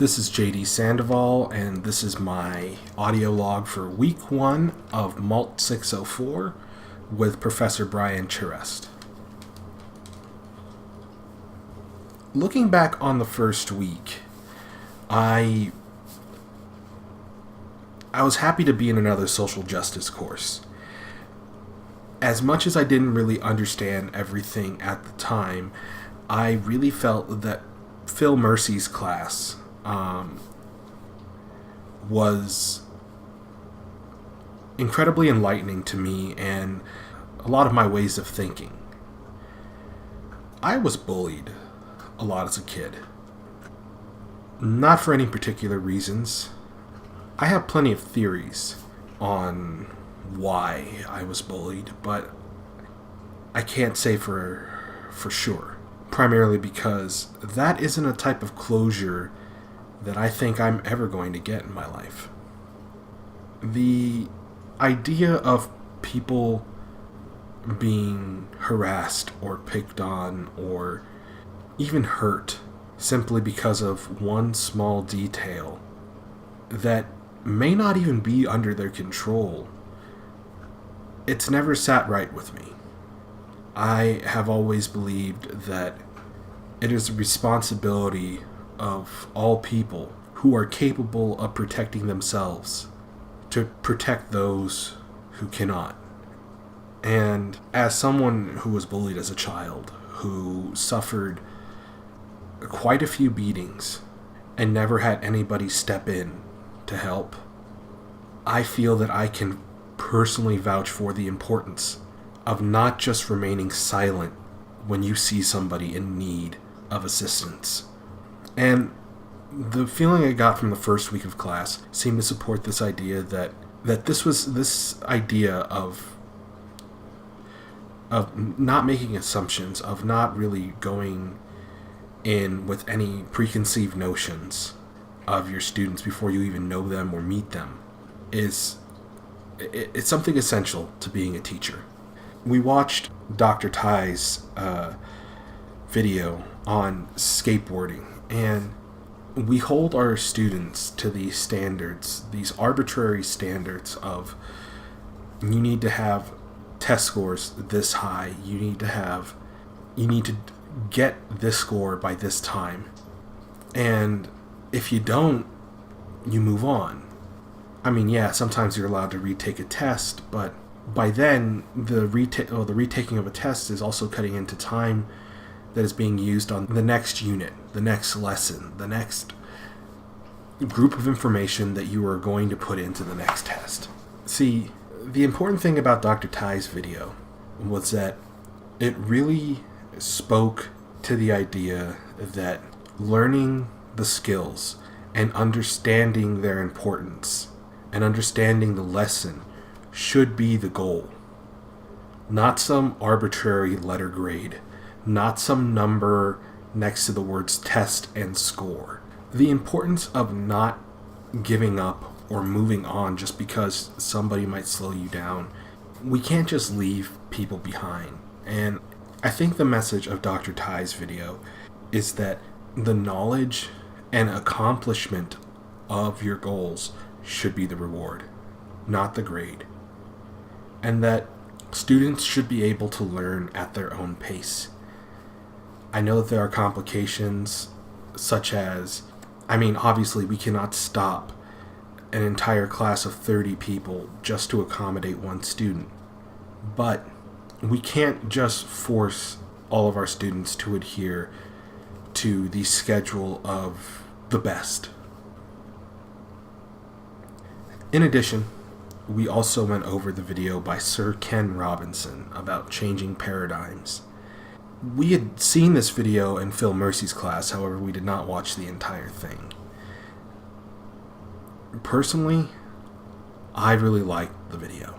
This is JD Sandoval, and this is my audio log for week 1 of MALT 604 with Professor Brian Charest. Looking back on the first week, I was happy to be in another social justice course. As much as I didn't really understand everything at the time, I really felt that Phil Mercy's class was incredibly enlightening to me and a lot of my ways of thinking. I was bullied a lot as a kid. Not for any particular reasons. I have plenty of theories on why I was bullied, but I can't say for sure. Primarily because that isn't a type of closure that I think I'm ever going to get in my life. The idea of people being harassed or picked on or even hurt simply because of one small detail that may not even be under their control, it's never sat right with me. I have always believed that it is the responsibility of all people who are capable of protecting themselves to protect those who cannot. And as someone who was bullied as a child, who suffered quite a few beatings and never had anybody step in to help, I feel that I can personally vouch for the importance of not just remaining silent when you see somebody in need of assistance. And the feeling I got from the first week of class seemed to support this idea that this idea of not making assumptions, of not really going in with any preconceived notions of your students before you even know them or meet them it's something essential to being a teacher. We watched Dr. Ty's video on skateboarding, and we hold our students to these standards, these arbitrary standards of you need to have test scores this high, you need to get this score by this time, and if you don't, you move on. I mean, yeah, sometimes you're allowed to retake a test, but by then, the retaking of a test is also cutting into time that is being used on the next unit, the next lesson, the next group of information that you are going to put into the next test. See, the important thing about Dr. Ty's video was that it really spoke to the idea that learning the skills and understanding their importance and understanding the lesson should be the goal. Not some arbitrary letter grade, not some number next to the words test and score. The importance of not giving up or moving on just because somebody might slow you down. We can't just leave people behind. And I think the message of Dr. Ty's video is that the knowledge and accomplishment of your goals should be the reward, not the grade. And that students should be able to learn at their own pace. I know that there are complications such as, obviously we cannot stop an entire class of 30 people just to accommodate one student. But we can't just force all of our students to adhere to the schedule of the best. In addition, we also went over the video by Sir Ken Robinson about changing paradigms. We had seen this video in Phil Mercy's class, however, we did not watch the entire thing. Personally, I really liked the video.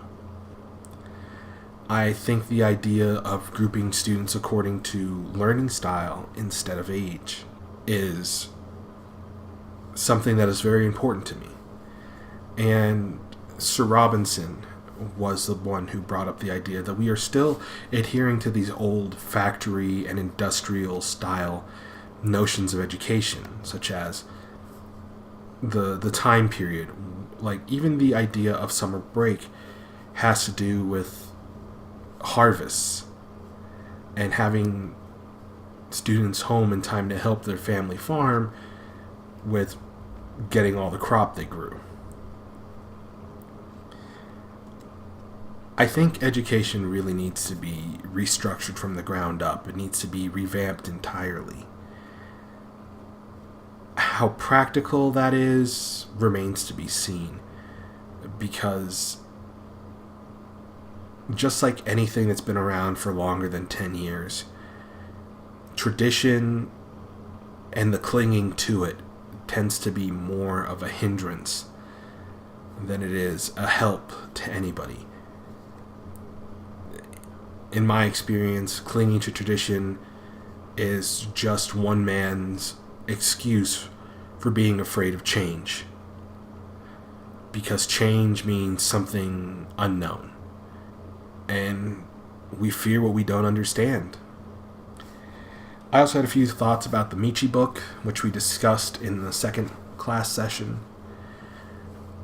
I think the idea of grouping students according to learning style instead of age is something that is very important to me. And Sir Robinson was the one who brought up the idea that we are still adhering to these old factory and industrial style notions of education, such as the time period. Like, even the idea of summer break has to do with harvests and having students home in time to help their family farm with getting all the crop they grew. I think education really needs to be restructured from the ground up. It needs to be revamped entirely. How practical that is remains to be seen, because just like anything that's been around for longer than 10 years, tradition and the clinging to it tends to be more of a hindrance than it is a help to anybody. In my experience, clinging to tradition is just one man's excuse for being afraid of change, because change means something unknown, and we fear what we don't understand. I also had a few thoughts about the Michi book, which we discussed in the second class session,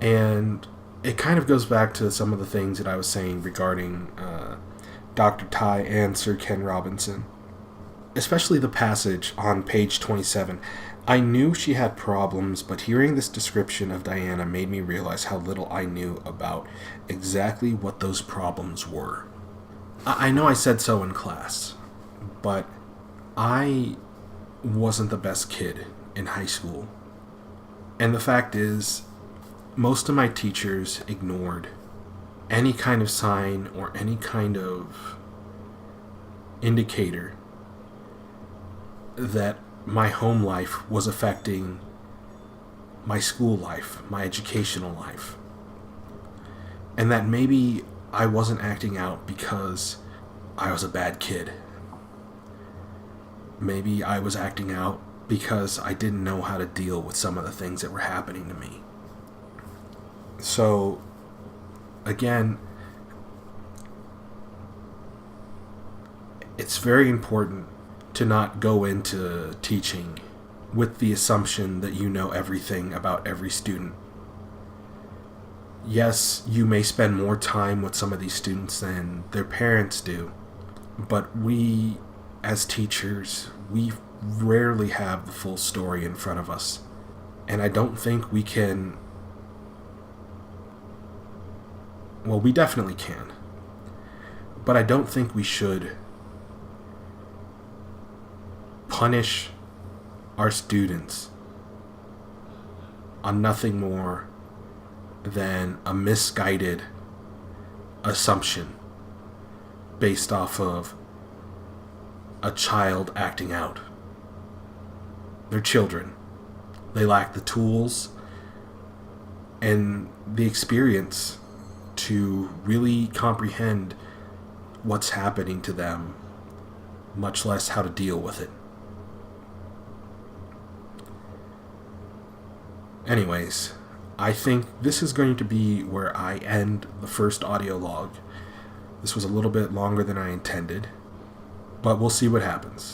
and it kind of goes back to some of the things that I was saying regarding Dr. Tai and Sir Ken Robinson, especially the passage on page 27. I knew she had problems, but hearing this description of Diana made me realize how little I knew about exactly what those problems were. I know I said so in class, but I wasn't the best kid in high school. And the fact is, most of my teachers ignored any kind of sign or any kind of indicator that my home life was affecting my school life, my educational life. And that maybe I wasn't acting out because I was a bad kid. Maybe I was acting out because I didn't know how to deal with some of the things that were happening to me. So, again, it's very important to not go into teaching with the assumption that you know everything about every student. Yes, you may spend more time with some of these students than their parents do, but we, as teachers, we rarely have the full story in front of us. And I don't think we can... Well, we definitely can. But I don't think we should punish our students on nothing more than a misguided assumption based off of a child acting out. They're children. They lack the tools and the experience to really comprehend what's happening to them, much less how to deal with it. Anyways, I think this is going to be where I end the first audio log. This was a little bit longer than I intended, but we'll see what happens.